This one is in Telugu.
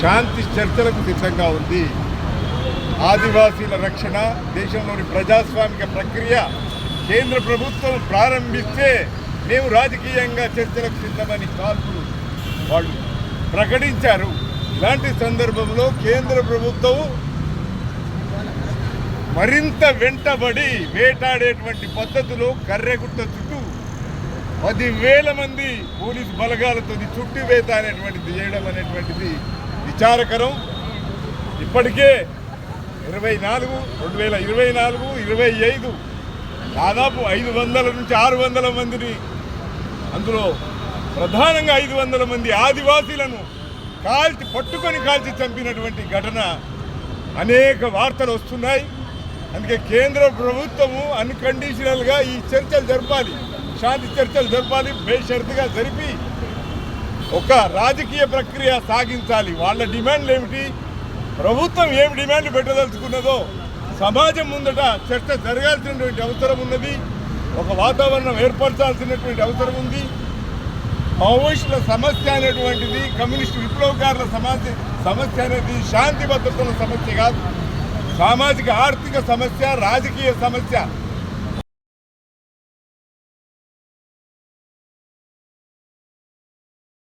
శాంతి చర్చలకు సిద్ధంగా ఉంది. ఆదివాసీల రక్షణ, దేశంలోని ప్రజాస్వామిక ప్రక్రియ కేంద్ర ప్రభుత్వం ప్రారంభిస్తే మేము రాజకీయంగా చర్చలకు సిద్ధమని కాల్పులు వాళ్ళు ప్రకటించారు. ఇలాంటి సందర్భంలో కేంద్ర ప్రభుత్వం మరింత వెంటబడి వేటాడేటువంటి పద్ధతిలో కర్రెగుట్ట చుట్టూ 10,000 మంది పోలీసు బలగాలతో చుట్టివేత అనేటువంటిది చేయడం అనేటువంటిది విచారకరం. ఇప్పటికే 2024, 25 దాదాపు 500 నుంచి 600 మందిని, అందులో ప్రధానంగా 500 మంది ఆదివాసీలను పట్టుకొని కాల్చి చంపినటువంటి ఘటన అనేక వార్తలు వస్తున్నాయి. అందుకే కేంద్ర ప్రభుత్వము అన్కండిషనల్గా ఈ చర్చలు జరపాలి, శాంతి చర్చలు జరపాలి, బేషరతుగా జరిపి ఒక రాజకీయ ప్రక్రియ సాగించాలి. వాళ్ళ డిమాండ్లు ఏమిటి, ప్రభుత్వం ఏమి డిమాండ్లు పెట్టదలుచుకున్నదో సమాజం ముందట చర్చ జరగాల్సినటువంటి అవసరం ఉన్నది. ఒక వాతావరణం ఏర్పరచాల్సినటువంటి అవసరం ఉంది. మావోయిస్టుల సమస్య అనేటువంటిది, కమ్యూనిస్టు విప్లవకారుల సమస్య అనేది శాంతి భద్రతల సమస్య కాదు, సామాజిక ఆర్థిక సమస్య, రాజకీయ సమస్య.